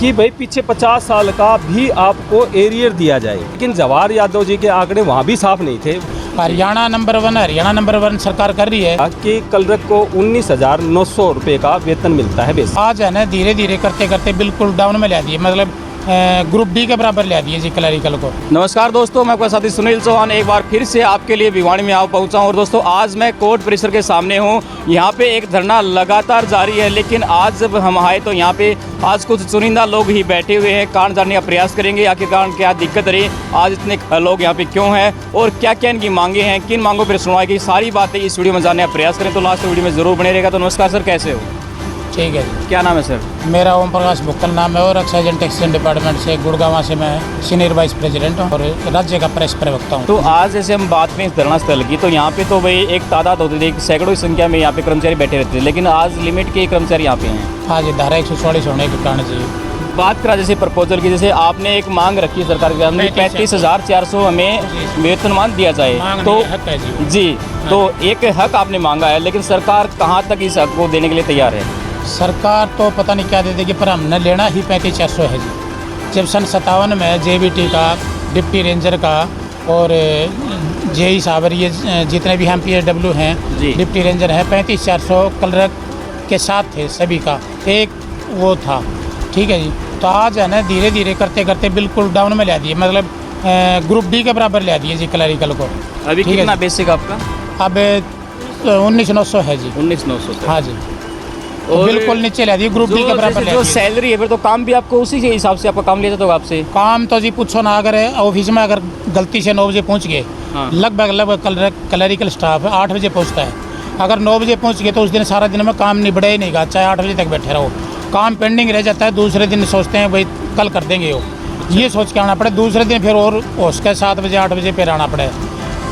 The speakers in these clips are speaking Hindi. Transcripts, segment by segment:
कि भाई पीछे 50 साल का भी आपको एरियर दिया जाए, लेकिन जवाहर यादव जी के आंकड़े वहाँ भी साफ नहीं थे। हरियाणा नंबर 1 सरकार कर रही है कि क्लर्क को 19,900 रुपये का वेतन मिलता है बेस। आज है ना धीरे धीरे करते करते बिल्कुल डाउन में ला दिए, मतलब ग्रुप डी के बराबर ला दिए जी क्लरिकल को। नमस्कार दोस्तों, मैं आपका साथी सुनील चौहान एक बार फिर से आपके लिए भिवानी में पहुंचा हूं। और दोस्तों आज मैं कोर्ट परिसर के सामने हूं। यहां पे एक धरना लगातार जारी है, लेकिन आज जब हम आए तो यहां पे आज कुछ चुनिंदा लोग ही बैठे हुए हैं। कारण जानने का प्रयास करेंगे आखिरकार क्या दिक्कत रही, आज इतने लोग यहाँ पे क्यों हैं और क्या क्या इनकी मांगे हैं, किन मांगों पर सुनवाई की, सारी बातें इस वीडियो में जानने का प्रयास करें। तो लास्ट वीडियो में जरूर बने रहेगा। तो नमस्कार सर, कैसे हो? ठीक है जी। क्या नाम है सर? मेरा ओम प्रकाश भुक्कल नाम है और एक्साइज एंड टैक्सेशन डिपार्टमेंट से गुड़गांव से मैं सीनियर वाइस प्रेसिडेंट हूँ और राज्य का प्रेस प्रवक्ता हूँ। तो आज जैसे हम बात करें इस धरना स्थल की, तो यहाँ पे तो भाई एक तादाद होती थी, सैकड़ों की संख्या में यहाँ पे कर्मचारी बैठे रहते थे, लेकिन आज लिमिट के कर्मचारी यहाँ पे हैं। हाँ जी, धारा 144 होने के कारण जी। बात करा जैसे प्रपोजल की, जैसे आपने एक मांग रखी है सरकार के सामने 35,400 हमें वेतनमान दिया जाए, तो जी तो एक हक आपने मांगा है, लेकिन सरकार कहाँ तक इस हक को देने के लिए तैयार है? सरकार तो पता नहीं क्या दे देगी, पर हमने लेना ही 35,400 है जी। जब सन 57 में JBT का, डिप्टी रेंजर का और JE साहब ये जितने भी हम PSW हैं, डिप्टी रेंजर हैं, 35,400 क्लर्क के साथ थे सभी का, एक वो था। ठीक है जी। तो आज है ना धीरे धीरे करते करते बिल्कुल डाउन में ला दिए, मतलब ग्रुप डी के बराबर ला दिए जी क्लरिकल को। अभी कितना बेसिक आपका? अब 19,900 है जी। 19,900। हाँ जी, तो बिल्कुल नीचे ला दिए, ग्रुप डी के बराबर ला जो दिए। सैलरी है फिर तो काम भी आपको उसी के हिसाब से आपका काम लिया जाता होगा आपसे? काम तो जी पूछो ना, अगर ऑफिस में अगर गलती से 9 बजे पहुंच गए, लगभग क्लरिकल स्टाफ 8 बजे पहुंचता है। अगर 9 बजे पहुंच गए तो उस दिन सारा दिन में काम निबड़ा ही नहीं गा, चाहे 8 बजे तक बैठे रहो, काम पेंडिंग रह जाता है। दूसरे दिन सोचते हैं भाई कल कर देंगे वो, ये सोच के आना पड़े। दूसरे दिन फिर और उसके 7 बजे 8 बजे फिर आना पड़े,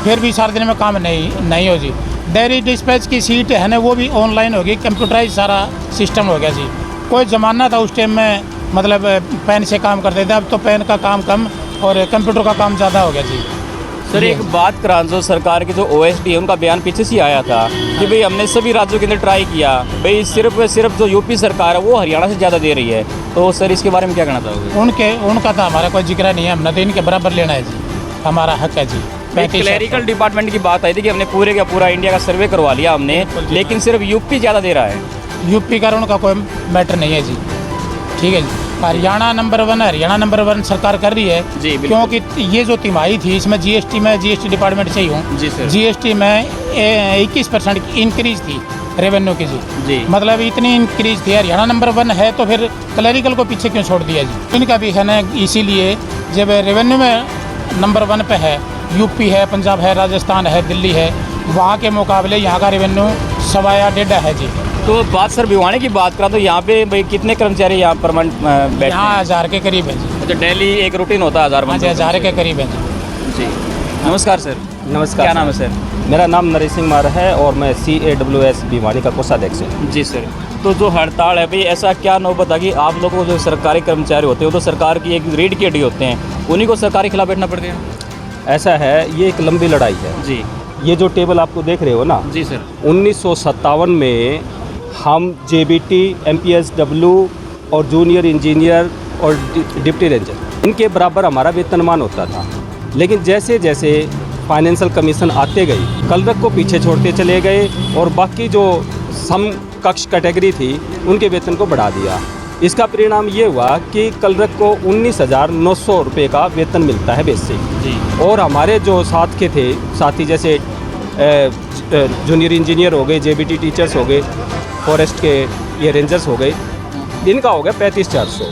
फिर भी सारे दिन में काम नहीं हो जी। डायरी डिस्पैच की सीट है ना, वो भी ऑनलाइन हो गई, कंप्यूटराइज सारा सिस्टम हो गया जी। कोई ज़माना था उस टाइम में, मतलब पेन से काम करते थे, अब तो पेन का काम कम और कंप्यूटर का काम ज़्यादा हो गया जी। सर एक बात करा, जो सरकार के जो OSD है उनका बयान पीछे से आया था कि भाई हमने सभी राज्यों के अंदर ट्राई किया, भाई सिर्फ जो यूपी सरकार है वो हरियाणा से ज़्यादा दे रही है। तो सर इसके बारे में क्या कहना चाहोगे? उनका तो हमारा कोई जिक्र नहीं है, हमने तो इनके बराबर लेना है जी, हमारा हक है जी। क्लरिकल डिपार्टमेंट की बात आई थी कि हमने पूरे का पूरा इंडिया का सर्वे करवा लिया हमने, लेकिन सिर्फ यूपी ज़्यादा दे रहा है। यूपी का उनका कोई मैटर नहीं है जी। ठीक है जी। हरियाणा नंबर 1 सरकार कर रही है जी, क्योंकि ये जो तिमाही थी इसमें GST डिपार्टमेंट से ही हूँ जी सर। GST में 21% की इंक्रीज थी रेवेन्यू की जी। मतलब इतनी इंक्रीज थी। हरियाणा नंबर 1 है तो फिर क्लरिकल को पीछे क्यों छोड़ दिया जी? इनका भी है ना, इसीलिए जब रेवेन्यू में नंबर 1 पे है, यूपी है, पंजाब है, राजस्थान है, दिल्ली है, वहाँ के मुकाबले यहाँ का रेवेन्यू 1.25 है जी। तो बात सर भिवानी की बात करा तो यहाँ पे भाई कितने कर्मचारी यहाँ परमानेंट बैठे हैं? यहाँ 1000 के करीब है जी। अच्छा, डेली एक रूटीन होता है 1000? हाँ जी, 1000 के करीब है जी। नमस्कार सर। नमस्कार। क्या नाम है सर? मेरा नाम नरेश सिंह मार है और मैं CAWS भिवानी का कोषाध्यक्ष हूँ जी सर। तो जो हड़ताल है भाई, ऐसा क्या नौबत है कि आप लोगों को जो सरकारी कर्मचारी होते हैं वो तो सरकार की एक रीढ़ की हड्डी होते हैं, उन्हीं को सरकार के खिलाफ बैठना पड़ गया? ऐसा है, ये एक लंबी लड़ाई है जी। ये जो टेबल आपको देख रहे हो ना जी सर, 1957 में हम JBT, MPSW और जूनियर इंजीनियर और डिप्टी रेंजर इनके बराबर हमारा वेतनमान होता था। लेकिन जैसे जैसे फाइनेंशियल कमीशन आते गई, क्लर्क को पीछे छोड़ते चले गए और बाकी जो समकक्ष कैटेगरी थी उनके वेतन को बढ़ा दिया। इसका परिणाम ये हुआ कि क्लर्क को 19,900 रुपये का वेतन मिलता है बेसिक जी। और हमारे जो साथ के थे साथी, जैसे जूनियर इंजीनियर हो गए, JBT टीचर्स हो गए, फॉरेस्ट के ये रेंजर्स हो गए, इनका हो गया 35,400।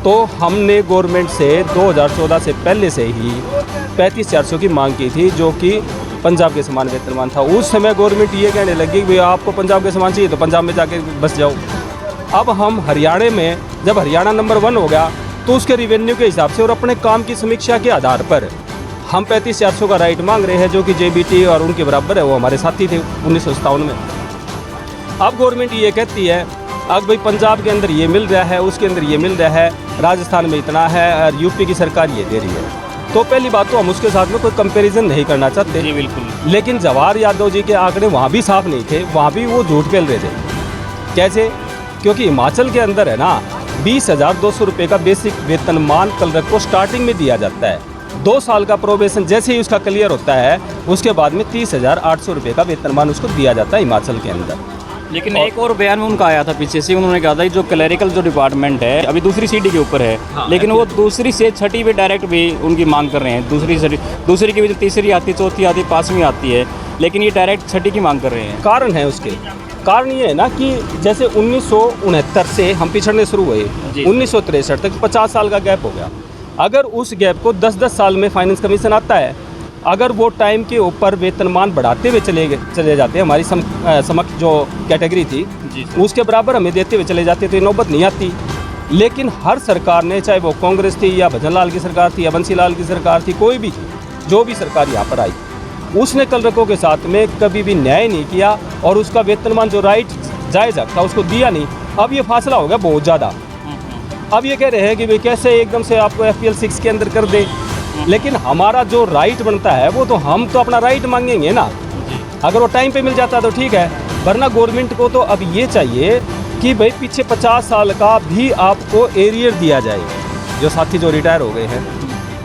तो हमने गवर्नमेंट से 2014 से पहले से ही 35,400 की मांग की थी, जो कि पंजाब के समान वेतनमान था। उस समय गवर्नमेंट ये कहने लगी कि आपको पंजाब के समान चाहिए तो पंजाब में जाके बस जाओ। अब हम हरियाणा में, जब हरियाणा नंबर 1 हो गया तो उसके रिवेन्यू के हिसाब से और अपने काम की समीक्षा के आधार पर हम 35,400 का राइट मांग रहे हैं, जो कि JBT और उनके बराबर है, वो हमारे साथी थे 1957 में। अब गवर्नमेंट ये कहती है अब भाई पंजाब के अंदर ये मिल रहा है, उसके अंदर ये मिल रहा है, राजस्थान में इतना है और यूपी की सरकार ये दे रही है। तो पहली बात तो हम उसके साथ में कोई कंपैरिजन नहीं करना चाहते जी, बिल्कुल। लेकिन जवाहर यादव जी के आंकड़े वहाँ भी साफ नहीं थे, वहाँ भी वो झूठ फैल रहे थे। कैसे? क्योंकि हिमाचल के अंदर है ना 20,200 रुपये का बेसिक वेतनमान क्लर्क को स्टार्टिंग में दिया जाता है। 2 साल का प्रोबेशन जैसे ही उसका क्लियर होता है उसके बाद में 30,800 रुपये का वेतनमान उसको दिया जाता है हिमाचल के अंदर। लेकिन एक और बयान में उनका आया था पीछे से, उन्होंने कहा था जो क्लरिकल जो डिपार्टमेंट है अभी दूसरी सीढ़ी के ऊपर है, हाँ, लेकिन वो दूसरी से छठी पे डायरेक्ट भी उनकी मांग कर रहे हैं। दूसरी की भी तीसरी आती, चौथी आती, 5वीं आती है, लेकिन ये डायरेक्ट छठी की मांग कर रहे हैं। कारण है उसके, कारण ये है ना कि जैसे 1969 से हम पिछड़ने शुरू हुए, 1963 तक 50 साल का गैप हो गया। अगर उस गैप को 10-10 साल में फाइनेंस कमीशन आता है, अगर वो टाइम के ऊपर वेतनमान बढ़ाते हुए चले जाते हैं, हमारी समक्ष जो कैटेगरी थी उसके बराबर हमें देते हुए चले जाते तो ये नौबत नहीं आती। लेकिन हर सरकार ने, चाहे वो कांग्रेस थी या भजन लाल की सरकार थी या बंसी लाल की सरकार थी, कोई भी जो भी सरकार यहाँ पर आई, उसने क्लर्कों के साथ में कभी भी न्याय नहीं किया और उसका वेतनमान जो राइट जायज़ था उसको दिया नहीं। अब ये फासला हो गया बहुत ज़्यादा। अब ये कह रहे हैं कि भाई कैसे एकदम से आपको FPL 6 के अंदर कर दे, लेकिन हमारा जो राइट बनता है वो तो हम तो अपना राइट मांगेंगे ना। अगर वो टाइम पे मिल जाता तो ठीक है, वरना गवर्नमेंट को तो अब ये चाहिए कि भाई पीछे 50 साल का भी आपको एरियर दिया जाए। जो साथी जो रिटायर हो गए हैं,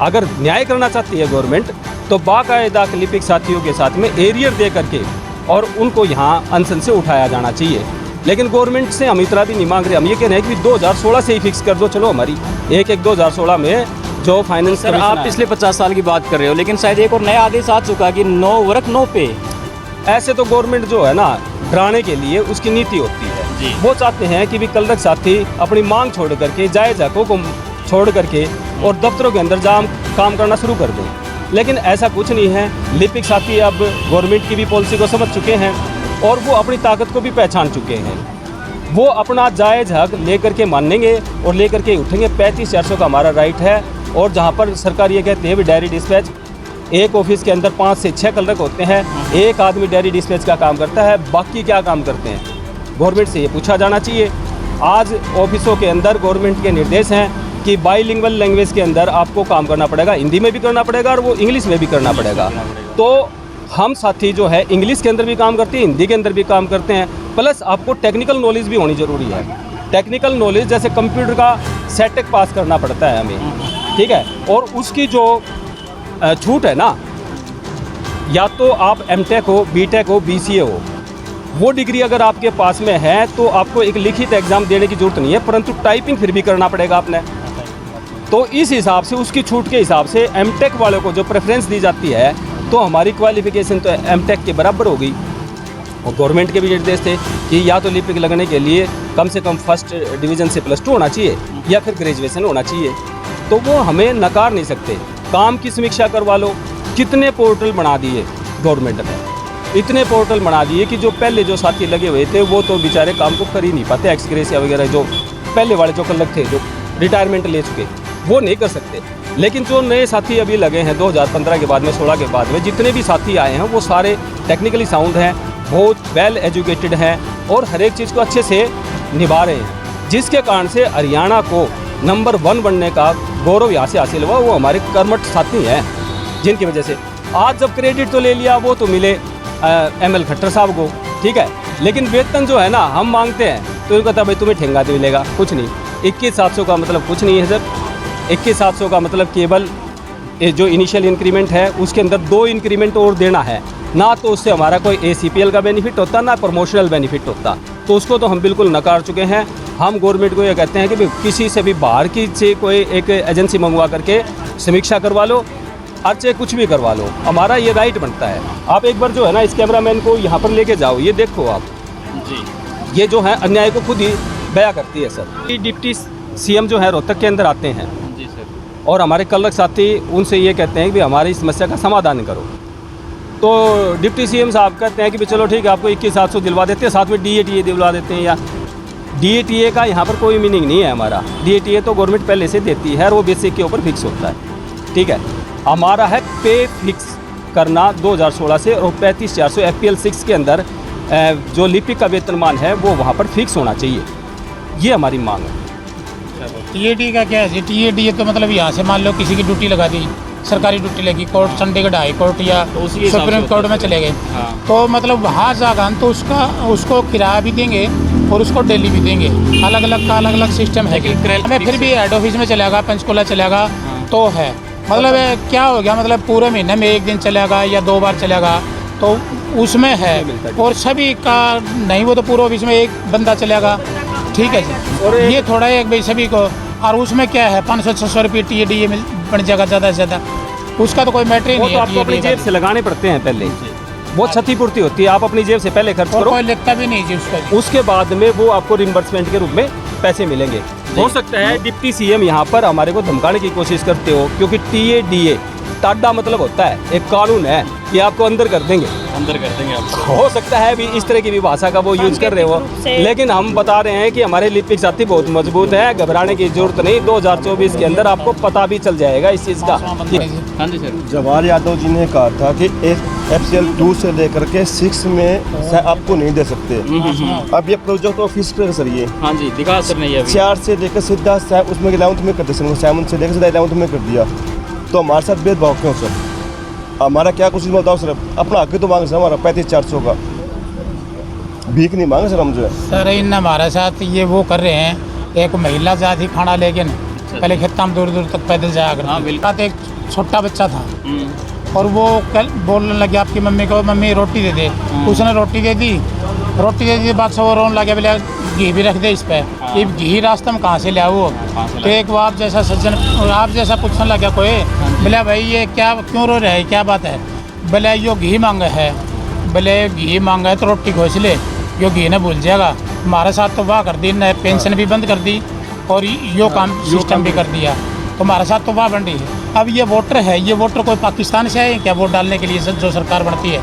अगर न्याय करना चाहती है गवर्नमेंट तो बाकायदा लिपिक साथियों के साथ में एरियर दे करके और उनको यहाँ अनशन से उठाया जाना चाहिए। लेकिन गवर्नमेंट से हम इतना भी नहीं मांग रहे, हम ये कह रहे हैं कि 2016 से ही फिक्स कर दो। चलो हमारी 1/1/2016 में जो फाइनेंस, सर आप पिछले 50 साल की बात कर रहे हो, लेकिन शायद एक और नया आदेश आ चुका कि नो वर्क नो पे। ऐसे तो गवर्नमेंट जो है ना डराने के लिए उसकी नीति होती है। वो चाहते हैं कि भी क्लर्क साथी अपनी मांग छोड़ करके, जायज़ हकों को छोड़ करके और दफ्तरों के अंदर काम करना शुरू कर दें, लेकिन ऐसा कुछ नहीं है। लिपिक साथी अब गवर्नमेंट की भी पॉलिसी को समझ चुके हैं और वो अपनी ताकत को भी पहचान चुके हैं। वो अपना जायज़ हक लेकर के मानेंगे और लेकर के उठेंगे। 35,400 का हमारा राइट है। और जहाँ पर सरकार ये कहती है भी डायरी डिस्पैच, एक ऑफिस के अंदर 5 से 6 क्लर्क होते हैं, एक आदमी डायरी डिस्पैच का काम करता है, बाकी क्या काम करते हैं, गवर्नमेंट से ये पूछा जाना चाहिए। आज ऑफिसों के अंदर गवर्नमेंट के निर्देश हैं कि बाईलिंगुअल लैंग्वेज के अंदर आपको काम करना पड़ेगा, हिंदी में भी करना पड़ेगा और वो इंग्लिश में भी करना पड़ेगा। तो हम साथी जो है इंग्लिश के अंदर भी काम करते हैं, हिंदी के अंदर भी काम करते हैं, प्लस आपको टेक्निकल नॉलेज भी होनी ज़रूरी है। टेक्निकल नॉलेज जैसे कंप्यूटर का सेटेक पास करना पड़ता है हमें, ठीक है, और उसकी जो छूट है ना, या तो आप M.Tech हो, B.Tech हो, BCA हो, वो डिग्री अगर आपके पास में है तो आपको एक लिखित एग्ज़ाम देने की ज़रूरत नहीं है, परंतु टाइपिंग फिर भी करना पड़ेगा आपने। तो इस हिसाब से उसकी छूट के हिसाब से M.Tech वालों को जो प्रेफरेंस दी जाती है तो हमारी क्वालिफिकेशन तो M.Tech के बराबर हो गई। और गवर्नमेंट के भी निर्देश थे कि या तो लिपिक लगने के लिए कम से कम फर्स्ट डिवीज़न से +2 होना चाहिए या फिर ग्रेजुएशन होना चाहिए। तो वो हमें नकार नहीं सकते। काम की समीक्षा करवा लो। कितने पोर्टल बना दिए गवर्नमेंट ने, इतने पोर्टल बना दिए कि जो पहले जो साथी लगे हुए थे वो तो बेचारे काम को कर ही नहीं पाते। एक्सग्रेसिया वगैरह जो पहले वाले जो क्लर्क थे जो रिटायरमेंट ले चुके वो नहीं कर सकते। लेकिन जो नए साथी अभी लगे हैं 2015 के बाद में, 16 के बाद में, जितने भी साथी आए हैं वो सारे टेक्निकली साउंड हैं, बहुत वेल एजुकेटेड हैं और हर एक चीज़ को अच्छे से निभा रहे हैं, जिसके कारण से हरियाणा को नंबर 1 बनने का गौरव यहाँ से हासिल हुआ। वो हमारे कर्मठ साथी हैं, जिनकी वजह से आज जब क्रेडिट तो ले लिया वो तो मिले ML खट्टर साहब को, ठीक है, लेकिन वेतन जो है ना हम मांगते हैं तो उनको कहता भाई तुम्हें ठेंगा तो मिलेगा कुछ नहीं। 21,700 का मतलब कुछ नहीं है सर। 21,700 का मतलब केवल जो इनिशियल इंक्रीमेंट है उसके अंदर 2 इंक्रीमेंट और देना है ना, तो उससे हमारा कोई ACPL का बेनिफिट होता ना प्रमोशनल बेनिफिट होता, तो उसको तो हम बिल्कुल नकार चुके हैं। हम गवर्नमेंट को ये कहते हैं कि भाई किसी से भी बाहर की से कोई एक एजेंसी मंगवा करके समीक्षा करवा लो, अच्छे कुछ भी करवा लो, हमारा ये राइट बनता है। आप एक बार जो है ना इस कैमरामैन को यहाँ पर लेके जाओ, ये देखो आप जी, ये जो है अन्याय को खुद ही बयां करती है सर। ये डिप्टी CM जो है रोहतक के अंदर आते हैं जी सर, और हमारे क्लर्क साथी उनसे ये कहते हैं कि हमारी समस्या का समाधान करो, तो डिप्टी CM साहब कहते हैं कि चलो ठीक है आपको 21,700 दिलवा देते हैं, साथ में DATA दिलवा देते हैं। या DATA का यहाँ पर कोई मीनिंग नहीं है हमारा। DATA तो गवर्नमेंट पहले से देती है और वो बेसिक के ऊपर फिक्स होता है, ठीक है। हमारा है पे फिक्स करना 2016 से, और 35,400 FPL 6 के अंदर जो लिपिक का वेतनमान है वो वहाँ पर फिक्स होना चाहिए, ये हमारी मांग है। TATA का क्या है? TATA तो मतलब यहाँ से मान लो किसी की ड्यूटी लगा दी, सरकारी ड्यूटी लगी, कोर्ट चंडीगढ़ हाई कोर्ट या सुप्रीम कोर्ट में चले गए, तो मतलब वहाँ जाकर तो उसको किराया भी देंगे और उसको डेली भी देंगे। अलग अलग का अलग अलग सिस्टम है। हमें फिर भी हेड ऑफिस में चलेगा, पंचकुला चलेगा तो है। मतलब क्या हो गया, मतलब पूरे महीने में एक दिन चलेगा या 2 बार चलेगा तो उसमें है। और सभी का नहीं, वो तो पूरे ऑफिस में एक बंदा चलेगा, ठीक है जी। और ये थोड़ा है भाई सभी को। और उसमें क्या है 500-600 रुपये TADA मिल बन जाएगा ज़्यादा से ज़्यादा, उसका तो कोई मैटर ही वो नहीं तो है। आपको अपनी जेब से लगाने पड़ते हैं पहले, वो क्षतिपूर्ति होती है, आप अपनी जेब से पहले खर्च और करो, कोई लेता भी नहीं जी उसका। उसके बाद में वो आपको रिम्बर्समेंट के रूप में पैसे मिलेंगे। हो सकता है डिप्टी CM यहाँ पर हमारे को धमकाने की कोशिश करते हो, क्योंकि TADA टाडा मतलब होता है एक कानून है कि आपको अंदर कर देंगे, अंदर कर देंगे आपको। हो सकता है भी इस तरह की भी भाषा का वो यूज कर रहे हो, लेकिन हम बता रहे हैं कि हमारे लिपिक साथी बहुत मजबूत है, घबराने की जरूरत नहीं। 2024 के अंदर आपको पता भी चल जाएगा इस चीज़ का। हाँ जी सर। जवाहर यादव जी ने कहा था कि FCL 2 से लेकर के 6 में आपको नहीं दे सकते। अब ये प्रोजेक्ट ऑफिस का सर ये हाँ जी, दिखा सर नहीं है अभी। 4 से लेकर सीधा उसमें 11th में कर दिया सर, 7 से लेकर सीधा 11th में कर दिया। तो हमारे साथ भेदभाव क्यों सर? हमारा क्या कुछ बताओ सर, अपना हक तो मांगे सर, हमारा 3500-400 का भीख नहीं मांगे सर हमसे। सर इन हमारे साथ ये वो कर रहे हैं, एक महिला जाती खाना लेकिन पहले खेत में दूर दूर तक पैदल जाया करती। हाँ, बिल्कुल। एक छोटा बच्चा था और वो कल बोलने लगे आपकी मम्मी को, मम्मी रोटी दे दे। उसने रोटी दे दी बाद से वो रोने लगे, बोले घी भी रख दे इस पे। ये घी रास्ते में कहाँ से ले आओ? तो एक वो आप जैसा सज्जन, आप जैसा पूछने लगा कोई, बोले भाई ये क्या क्यों रो रहे हैं, क्या बात है? बोले यो घी मांगा है। बोले घी मांगा है तो रोटी खोज ले, यो घी ने भूल जाएगा। हमारे साथ तो वाह कर दी, न पेंशन भी बंद कर दी और यो काम सिस्टम भी कर दिया। तो हमारे साथ तो वाह बन रही है। अब ये वोटर है, ये वोटर कोई पाकिस्तान से आए क्या वोट डालने के लिए? जो सरकार बनती है,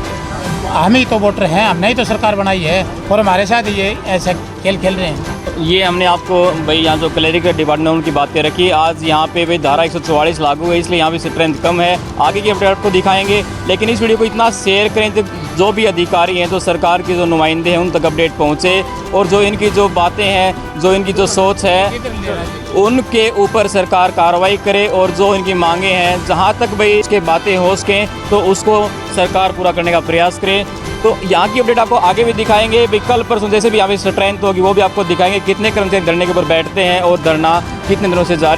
हम ही तो वोटर हैं, हमने ही तो सरकार बनाई है और हमारे साथ ये ऐसा खेल खेल रहे हैं। ये हमने आपको भाई यहाँ जो क्लरिकल डिपार्टमेंट उनकी बातें रखी। आज यहाँ पे भाई धारा 144 लागू है, इसलिए यहाँ पे स्ट्रेंथ कम है। आगे की अपडेट आपको दिखाएंगे, लेकिन इस वीडियो को इतना शेयर करें तो जो भी अधिकारी हैं, जो सरकार के जो नुमाइंदे हैं, उन तक अपडेट पहुँचे और जो इनकी जो बातें हैं, जो इनकी जो सोच है, उनके ऊपर सरकार कार्रवाई करे और जो इनकी मांगे हैं, जहाँ तक भाई इसके बातें हो सकें तो उसको सरकार पूरा करने का प्रयास करे। तो यहाँ की अपडेट आपको आगे भी दिखाएंगे। भाई कल परसों जैसे भी यहाँ पे स्ट्रेंथ होगी वो भी आपको दिखाएंगे, कितने कर्मचारी धरने के ऊपर बैठते हैं और धरना कितने दिनों से जारी